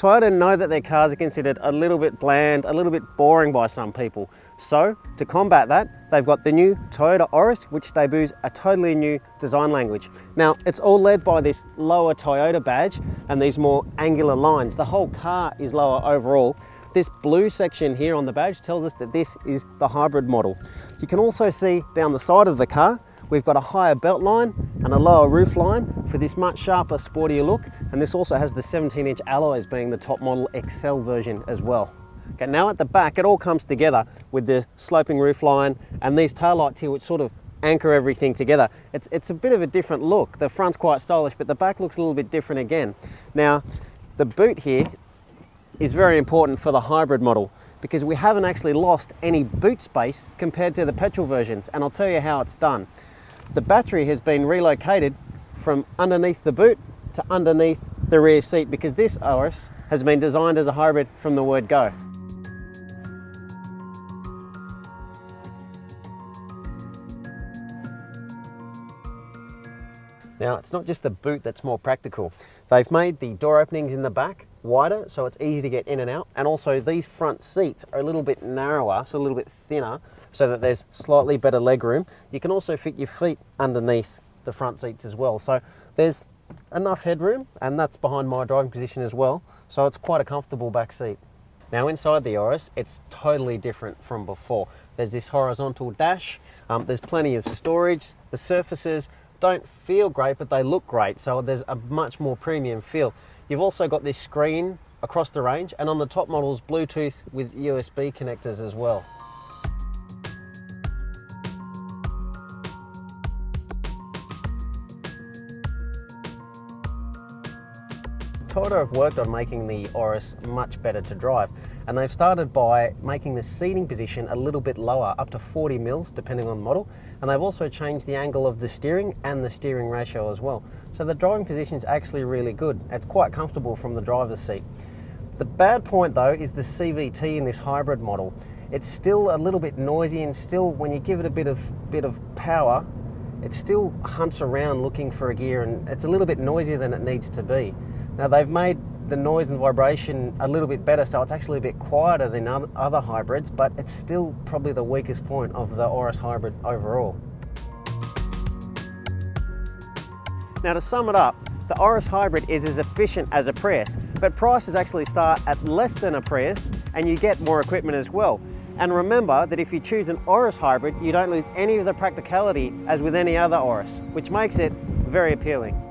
Toyota know that their cars are considered a little bit bland, a little bit boring by some people. So to combat that, they've got the new Toyota Auris, which debuts a totally new design language. Now, it's all led by this lower Toyota badge and these more angular lines. The whole car is lower overall. This blue section here on the badge tells us that this is the hybrid model. You can also see down the side of the car, we've got a higher belt line and a lower roof line for this much sharper, sportier look. And this also has the 17-inch alloys being the top model XL version as well. Okay, now at the back, it all comes together with the sloping roof line and these taillights here, which sort of anchor everything together. It's a bit of a different look. The front's quite stylish, but the back looks a little bit different again. Now, the boot here is very important for the hybrid model because we haven't actually lost any boot space compared to the petrol versions, and I'll tell you how it's done. The battery has been relocated from underneath the boot to underneath the rear seat because this Auris has been designed as a hybrid from the word go. Now, it's not just the boot that's more practical. They've made the door openings in the back wider so it's easy to get in and out, and also these front seats are a little bit narrower, so a little bit thinner, so that there's slightly better leg room. You can also fit your feet underneath the front seats as well, so there's enough headroom, and that's behind my driving position as well, so it's quite a comfortable back seat. Now inside the Auris, it's totally different from before. There's this horizontal dash, there's plenty of storage, the surfaces don't feel great, but they look great, so there's a much more premium feel. You've also got this screen across the range, and on the top models, Bluetooth with USB connectors as well. Toyota have worked on making the Auris much better to drive, and they've started by making the seating position a little bit lower, up to 40 mils depending on the model, and they've also changed the angle of the steering and the steering ratio as well. So the driving position is actually really good. It's quite comfortable from the driver's seat. The bad point though is the CVT in this hybrid model. It's still a little bit noisy, and still when you give it a bit of power, it still hunts around looking for a gear, and it's a little bit noisier than it needs to be. Now, they've made the noise and vibration a little bit better, so it's actually a bit quieter than other hybrids, but it's still probably the weakest point of the Auris Hybrid overall. Now, to sum it up, the Auris Hybrid is as efficient as a Prius, but prices actually start at less than a Prius, and you get more equipment as well. And remember that if you choose an Auris Hybrid, you don't lose any of the practicality as with any other Auris, which makes it very appealing.